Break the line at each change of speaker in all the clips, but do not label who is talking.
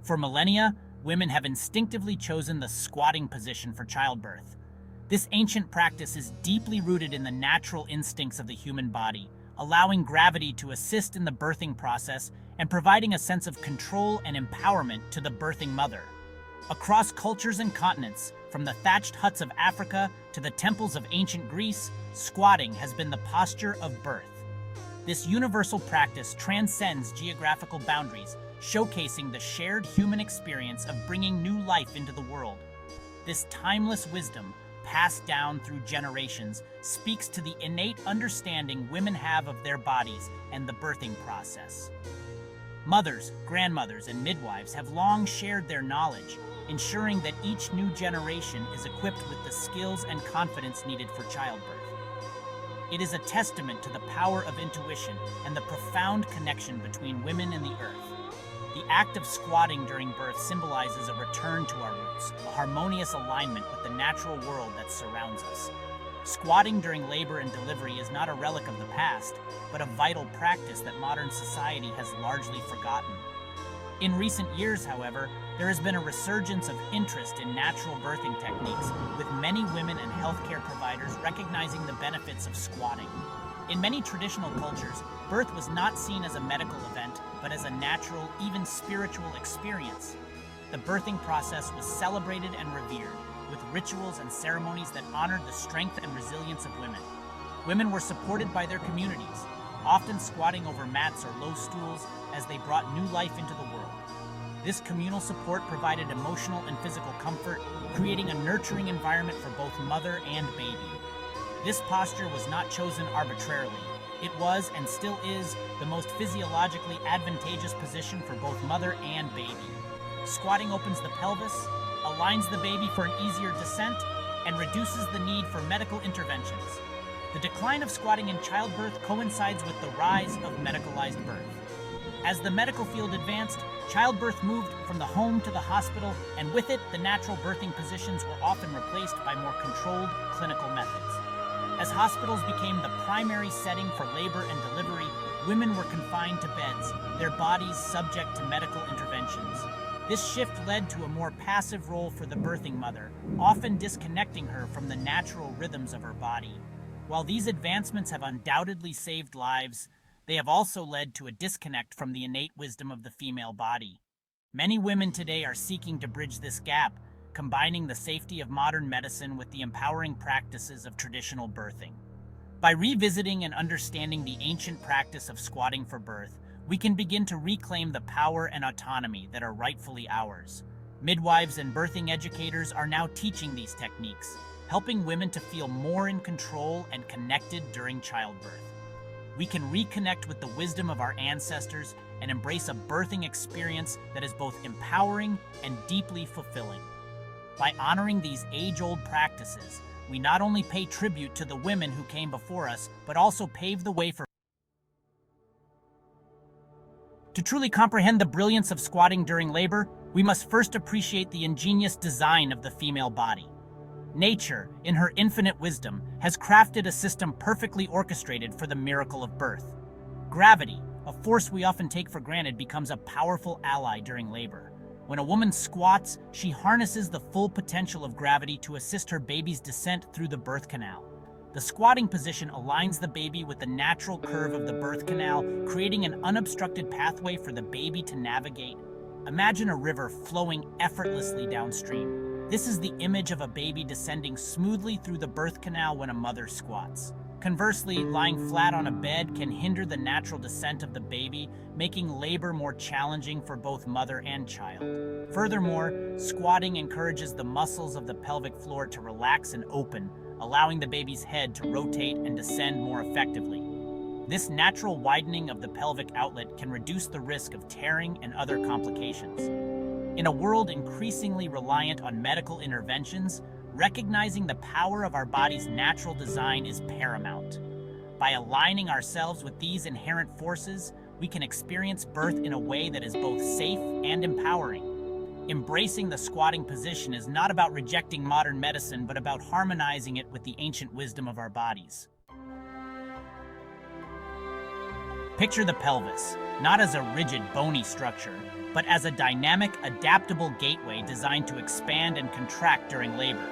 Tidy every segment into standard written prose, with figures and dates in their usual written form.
For millennia, women have instinctively chosen the squatting position for childbirth. This ancient practice is deeply rooted in the natural instincts of the human body, allowing gravity to assist in the birthing process and providing a sense of control and empowerment to the birthing mother. Across cultures and continents, from the thatched huts of Africa to the temples of ancient Greece, squatting has been the posture of birth. This universal practice transcends geographical boundaries, showcasing the shared human experience of bringing new life into the world. This timeless wisdom, passed down through generations, speaks to the innate understanding women have of their bodies and the birthing process. Mothers, grandmothers, and midwives have long shared their knowledge, ensuring that each new generation is equipped with the skills and confidence needed for childbirth. It is a testament to the power of intuition and the profound connection between women and the earth. The act of squatting during birth symbolizes a return to our roots, a harmonious alignment with the natural world that surrounds us. Squatting during labor and delivery is not a relic of the past, but a vital practice that modern society has largely forgotten. In recent years, however, there has been a resurgence of interest in natural birthing techniques, with many women and healthcare providers recognizing the benefits of squatting. In many traditional cultures, birth was not seen as a medical event, but as a natural, even spiritual experience. The birthing process was celebrated and revered, with rituals and ceremonies that honored the strength and resilience of women. Women were supported by their communities, often squatting over mats or low stools as they brought new life into the world. This communal support provided emotional and physical comfort, creating a nurturing environment for both mother and baby. This posture was not chosen arbitrarily. It was, and still is, the most physiologically advantageous position for both mother and baby. Squatting opens the pelvis, aligns the baby for an easier descent, and reduces the need for medical interventions. The decline of squatting in childbirth coincides with the rise of medicalized birth. As the medical field advanced, childbirth moved from the home to the hospital, and with it, the natural birthing positions were often replaced by more controlled clinical methods. As hospitals became the primary setting for labor and delivery, women were confined to beds, their bodies subject to medical interventions. This shift led to a more passive role for the birthing mother, often disconnecting her from the natural rhythms of her body. While these advancements have undoubtedly saved lives, they have also led to a disconnect from the innate wisdom of the female body. Many women today are seeking to bridge this gap, combining the safety of modern medicine with the empowering practices of traditional birthing. By revisiting and understanding the ancient practice of squatting for birth, we can begin to reclaim the power and autonomy that are rightfully ours. Midwives and birthing educators are now teaching these techniques, helping women to feel more in control and connected during childbirth. We can reconnect with the wisdom of our ancestors and embrace a birthing experience that is both empowering and deeply fulfilling. By honoring these age-old practices, we not only pay tribute to the women who came before us, but also pave the way for. To truly comprehend the brilliance of squatting during labor, we must first appreciate the ingenious design of the female body. Nature, in her infinite wisdom, has crafted a system perfectly orchestrated for the miracle of birth. Gravity, a force we often take for granted, becomes a powerful ally during labor. When a woman squats, she harnesses the full potential of gravity to assist her baby's descent through the birth canal. The squatting position aligns the baby with the natural curve of the birth canal, creating an unobstructed pathway for the baby to navigate. Imagine a river flowing effortlessly downstream. This is the image of a baby descending smoothly through the birth canal when a mother squats. Conversely, lying flat on a bed can hinder the natural descent of the baby, making labor more challenging for both mother and child. Furthermore, squatting encourages the muscles of the pelvic floor to relax and open, allowing the baby's head to rotate and descend more effectively. This natural widening of the pelvic outlet can reduce the risk of tearing and other complications. In a world increasingly reliant on medical interventions, recognizing the power of our body's natural design is paramount. By aligning ourselves with these inherent forces, we can experience birth in a way that is both safe and empowering. Embracing the squatting position is not about rejecting modern medicine, but about harmonizing it with the ancient wisdom of our bodies. Picture the pelvis, not as a rigid, bony structure, but as a dynamic, adaptable gateway designed to expand and contract during labor.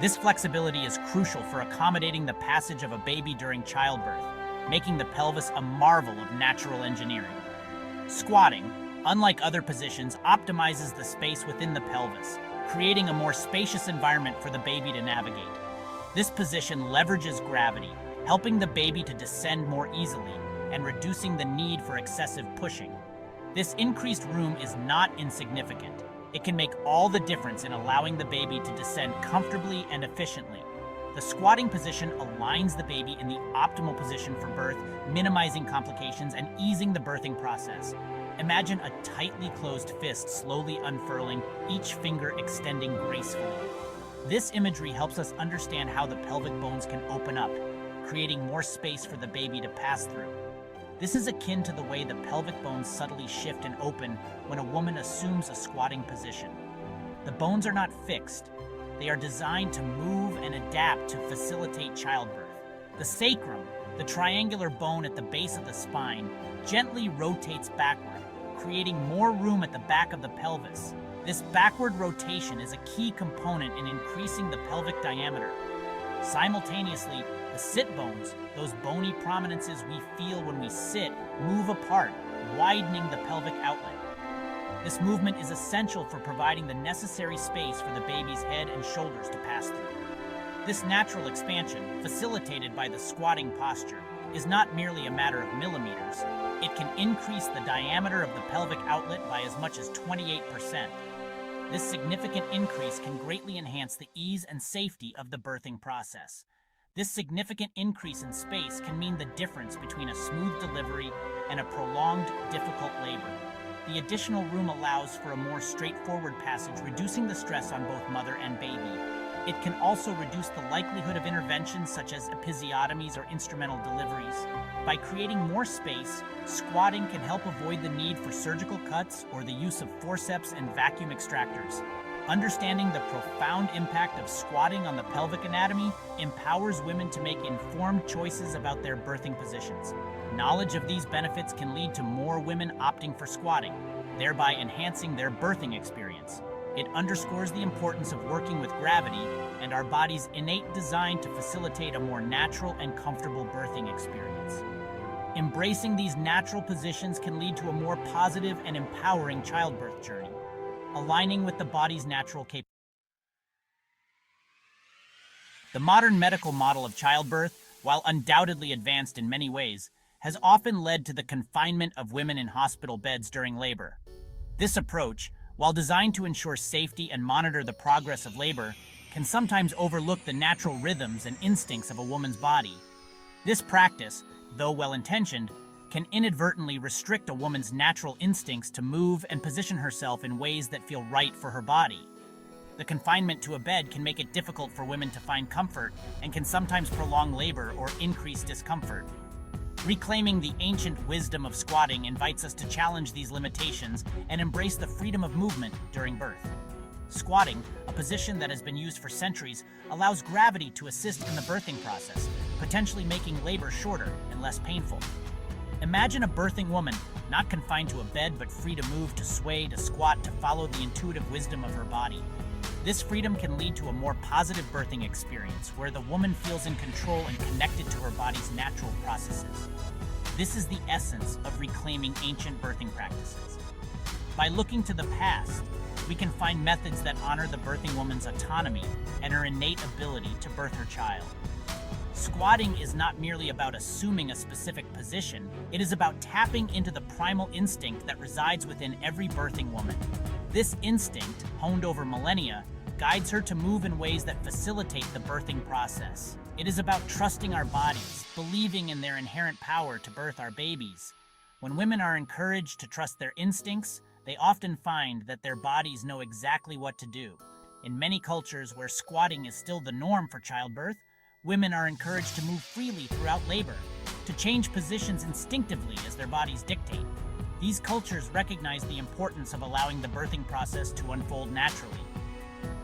This flexibility is crucial for accommodating the passage of a baby during childbirth, making the pelvis a marvel of natural engineering. Squatting, unlike other positions, optimizes the space within the pelvis, creating a more spacious environment for the baby to navigate. This position leverages gravity, helping the baby to descend more easily and reducing the need for excessive pushing. This increased room is not insignificant. It can make all the difference in allowing the baby to descend comfortably and efficiently. The squatting position aligns the baby in the optimal position for birth, minimizing complications and easing the birthing process. Imagine a tightly closed fist slowly unfurling, each finger extending gracefully. This imagery helps us understand how the pelvic bones can open up, creating more space for the baby to pass through. This is akin to the way the pelvic bones subtly shift and open when a woman assumes a squatting position. The bones are not fixed. They are designed to move and adapt to facilitate childbirth. The sacrum, the triangular bone at the base of the spine, gently rotates backward, creating more room at the back of the pelvis. This backward rotation is a key component in increasing the pelvic diameter. Simultaneously, the sit bones, those bony prominences we feel when we sit, move apart, widening the pelvic outlet. This movement is essential for providing the necessary space for the baby's head and shoulders to pass through. This natural expansion, facilitated by the squatting posture, is not merely a matter of millimeters. It can increase the diameter of the pelvic outlet by as much as 28%. This significant increase can greatly enhance the ease and safety of the birthing process. This significant increase in space can mean the difference between a smooth delivery and a prolonged, difficult labor. The additional room allows for a more straightforward passage, reducing the stress on both mother and baby. It can also reduce the likelihood of interventions such as episiotomies or instrumental deliveries. By creating more space, squatting can help avoid the need for surgical cuts or the use of forceps and vacuum extractors. Understanding the profound impact of squatting on the pelvic anatomy empowers women to make informed choices about their birthing positions. Knowledge of these benefits can lead to more women opting for squatting, thereby enhancing their birthing experience. It underscores the importance of working with gravity and our body's innate design to facilitate a more natural and comfortable birthing experience. Embracing these natural positions can lead to a more positive and empowering childbirth journey, aligning with the body's natural capabilities. The modern medical model of childbirth, while undoubtedly advanced in many ways, has often led to the confinement of women in hospital beds during labor. This approach, while designed to ensure safety and monitor the progress of labor, can sometimes overlook the natural rhythms and instincts of a woman's body. This practice, though well-intentioned, can inadvertently restrict a woman's natural instincts to move and position herself in ways that feel right for her body. The confinement to a bed can make it difficult for women to find comfort and can sometimes prolong labor or increase discomfort. Reclaiming the ancient wisdom of squatting invites us to challenge these limitations and embrace the freedom of movement during birth. Squatting, a position that has been used for centuries, allows gravity to assist in the birthing process, potentially making labor shorter and less painful. Imagine a birthing woman, not confined to a bed but free to move, to sway, to squat, to follow the intuitive wisdom of her body. This freedom can lead to a more positive birthing experience where the woman feels in control and connected to her body's natural processes. This is the essence of reclaiming ancient birthing practices. By looking to the past, we can find methods that honor the birthing woman's autonomy and her innate ability to birth her child. Squatting is not merely about assuming a specific position, it is about tapping into the primal instinct that resides within every birthing woman. This instinct, honed over millennia, guides her to move in ways that facilitate the birthing process. It is about trusting our bodies, believing in their inherent power to birth our babies. When women are encouraged to trust their instincts, they often find that their bodies know exactly what to do. In many cultures where squatting is still the norm for childbirth, women are encouraged to move freely throughout labor, to change positions instinctively as their bodies dictate. These cultures recognize the importance of allowing the birthing process to unfold naturally.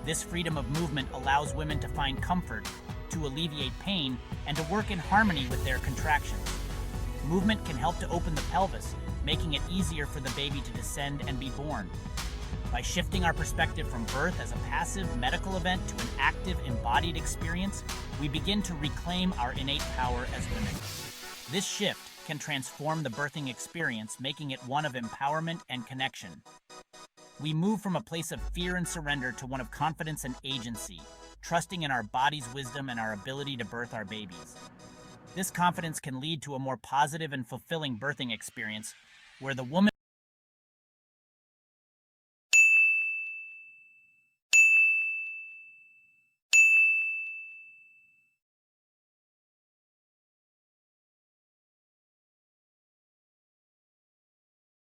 This freedom of movement allows women to find comfort, to alleviate pain, and to work in harmony with their contractions. Movement can help to open the pelvis, making it easier for the baby to descend and be born. By shifting our perspective from birth as a passive medical event to an active, embodied experience, we begin to reclaim our innate power as women. This shift can transform the birthing experience, making it one of empowerment and connection. We move from a place of fear and surrender to one of confidence and agency, trusting in our body's wisdom and our ability to birth our babies. This confidence can lead to a more positive and fulfilling birthing experience, where the woman